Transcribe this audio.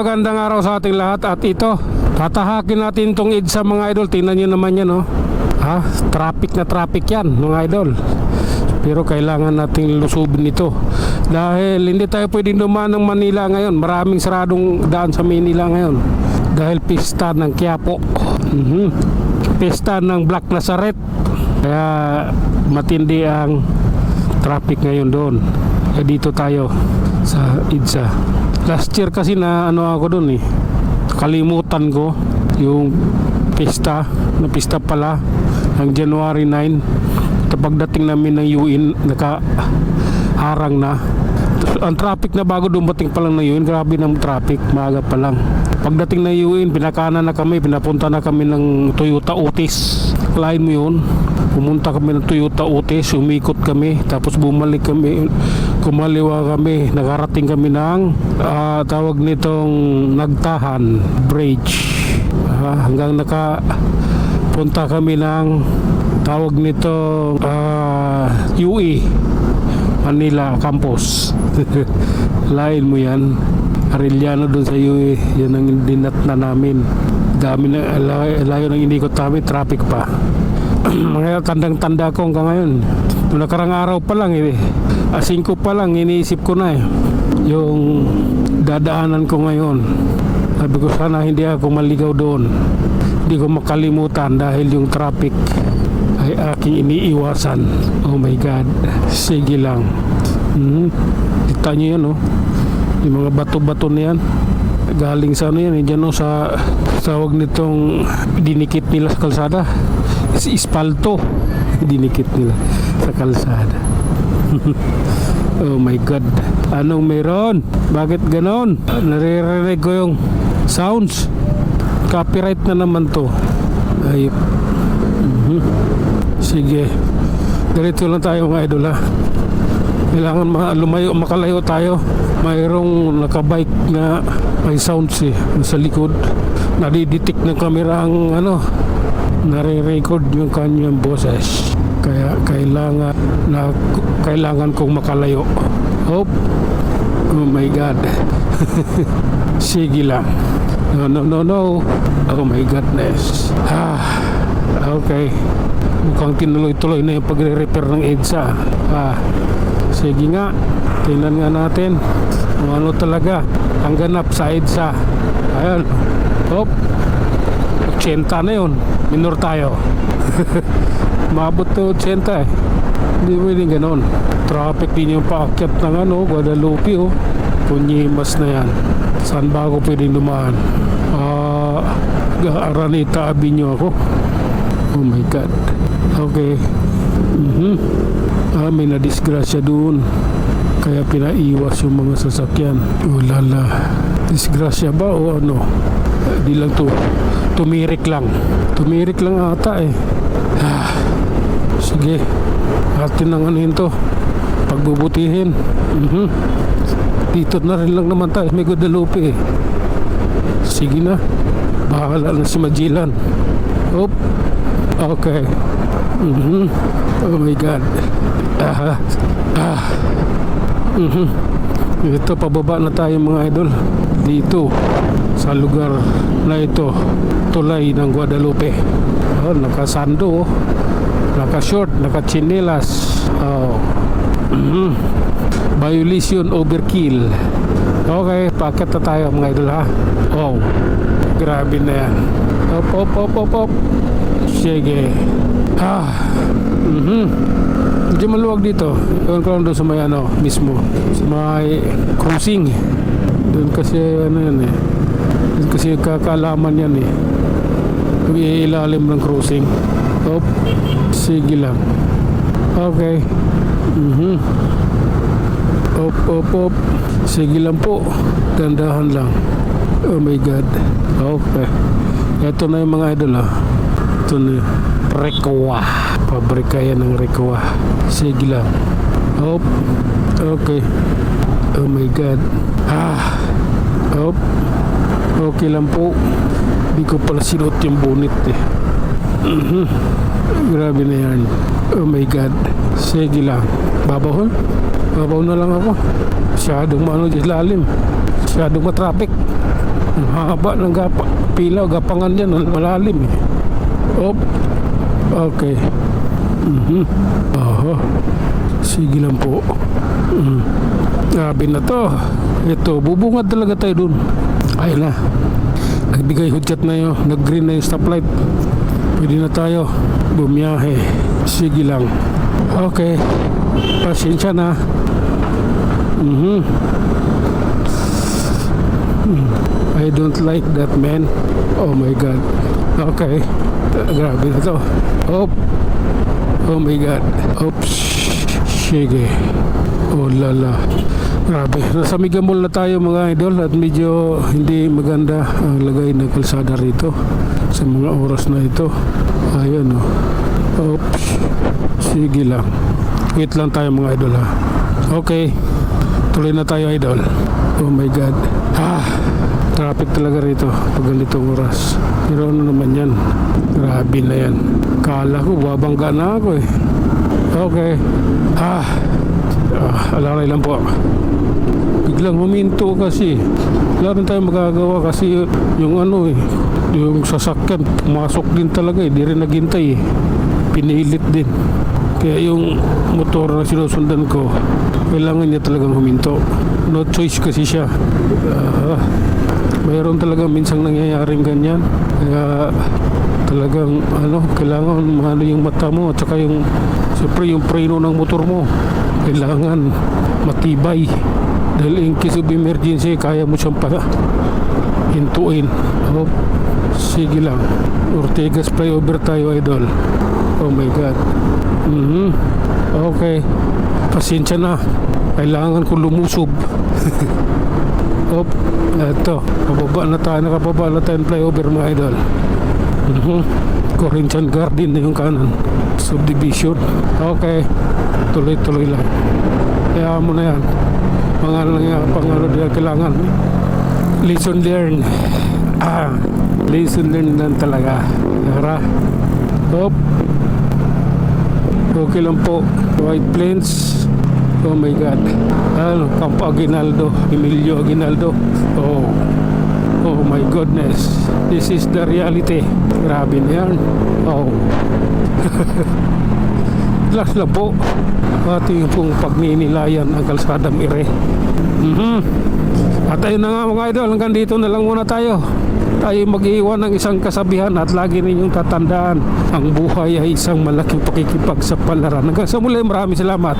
magandang araw sa ating lahat. At ito, tatahakin natin tong EDSA mga idol. Tingnan nyo naman yan, oh. Ha? Traffic na traffic yan mga idol. Pero kailangan nating lusubin ito dahil hindi tayo pwedeng dumaan ng Manila ngayon. Maraming saradong daan sa Manila ngayon dahil pista ng Quiapo, pista ng Black Nazareth. Kaya matindi ang traffic ngayon doon. Kaya dito tayo sa EDSA. Last year kasi na ano ako doon eh, kalimutan ko yung pista pala ng January 9. Pagdating namin ng UN, nakaharang na ang traffic na bago dumating pa lang ng UN. Grabe ng traffic, maaga pa lang. Pagdating ng UN, pinakanan na kami, pinapunta na kami ng Toyota Otis. Kalahin mo yun, pumunta kami ng Toyota Otis, umikot kami, tapos bumalik kami, kumaliwa kami, nakarating kami ng tawag nitong Nagtahan Bridge, hanggang nakapunta kami ng tawag nitong UE Manila Campus. Lain mo yan, Arellano doon sa UE, yan ang dinat na namin. Dami na layo ng inikot namin, traffic pa. Mga tandang-tanda ko hanggang ngayon. Nakarang araw pa lang 5 pa lang iniisip ko na yung dadaanan ko ngayon. Sabi ko sana hindi ako maligaw doon, hindi ko makalimutan dahil yung traffic ay aking iniiwasan. Oh my God, sige lang. Kita nyo yan, oh, yung mga bato-bato na yan galing sa ano yan, dyan, oh, sa tawag nitong dinikit nila sa kalsada, ispalto, dinikit nila sa kalsada. Oh my God, anong meron? Bakit ganon? Naririnig ko yung sounds. Copyright na naman to. Ayop. Sige, ganito lang tayo mga idol, ha. Kailangan makalayo tayo. Mayroong nakabike na may sounds sa likod. Nadidetect ng camera ang nare-record yung kanyang boses. Kaya kailangan kong makalayo. Oh my God. Sige lang. No. Oh my goodness. Okay. Mukhang tinuloy-tuloy na yung pagre-repair ng EDSA. Sige nga, tingnan nga natin kung ano talaga ang ganap sa EDSA. Ayan. 80 na yun. Minor tayo. Maabot to 80 Hindi pwedeng ganon. Traffic din yung paakyat ng Guadalupe, oh. Punyimas na yan. Saan ba ako pwedeng dumaan? Araneta Avenue ako. Oh my God. Okay. May nadisgrasya doon, kaya pinaiwas yung mga sasakyan. Lala, disgrasya ba o ano? Di lang to, tumirik lang ata sige, atin ang anuhin to, pagbubutihin. Dito na rin lang naman tayo, may Guadalupe. Sige na, bahala na si Magellan. Okay. Oh my God. Ito, pababa na tayo mga idol dito sa lugar na ito, tulay ng Guadalupe. Nakasando, nakashort, nakachinelas. Violation overkill. Okay, paakyat na tayo mga idol, ha. Grabe na yan. Op. Sige. Medyo maluwag dito. Ewan ko lang doon sa may mismo, sa may cruising. Doon kasi yan doon kasi kakalaman yan yung ilalim ng cruising. Sige lang. Okay. Op. Sige lang po, dandahan lang. Oh my God. Okay, ito na yung mga idol, ha. Ito na yung Rekowa. Pabrika yan ng Rekowa. Sige lang. Okay. Oh my God. Okay lang po. Hindi ko pala sinuot yung bonnet Grabe na yan. Oh my God. Sige lang. Babaw na lang ako. Masyadong lalim. Masyadong matraffic. Ang haba ng pila, gapangan yan, ang malalim eh. Op. Okay. Aha. Sige lang po. Grabe na to. Ito, bubungad talaga tayo dun. Ayun na. Nagbigay hudyat na yun. Nag-green na yung stoplight. Pwede na tayo bumiyahe. Sige lang. Okay. Pasensya na. I don't like that, man. Oh my God. Okay. Grabe na to. Oh my God. Oops. Sige. Oh lala. Grabe. Nasa Mega Mall na tayo mga idol at medyo hindi maganda ang lagay ng kalsada rito sa mga oras na ito. Ayan oh. Oops. Sige lang. Wait lang tayo mga idol ha. Okay. Tuloy na tayo idol. Oh my God. Traffic talaga rito pag ganitong oras. Pero ano naman yan? Grabe na yan. Kala ko babangga na ako eh. Okay. Alalay lang po. Biglang huminto kasi. Wala rin tayo magagawa kasi yung ano eh, yung sasakyan pumasok din talaga eh. Di rin naghintay eh. Pinilit din. Kaya yung motor na sinusundan ko, kailangan niya talagang huminto. No choice kasi siya. Mayroon talagang minsang nangyayaring ganyan. Kaya talagang kailangan mahalo yung mata mo at saka yung siyempre yung preno ng motor mo kailangan matibay dahil in case of emergency kaya mo siyang hintuin. Sige lang. Ortegas flyover tayo idol. Oh my God. Okay. Pasensya na. Kailangan ko lumusob. Eto. Nakababa na tayo ng flyover mga idol. Corinthian Garden na yung kanan. Subdivision. Okay. Tuloy-tuloy lang. Kaya mo na yan. Pangano din kailangan. Lesson learned. Lesson learned lang talaga. Tara. Okay lang po. White Plains. Oh my God. Campo Aguinaldo. Emilio Aguinaldo. Oh my goodness. This is the reality. Grabe na yan. Last lang po. Ating pong pagninilayan ang kalsadang ire. At ayun na nga mga idol. Hanggang dito na lang muna tayo. Tayo mag-iwan ng isang kasabihan at lagi ninyong tatandaan, ang buhay ay isang malaking pakikipagsapalaran. Hanggang sa muli, maraming salamat.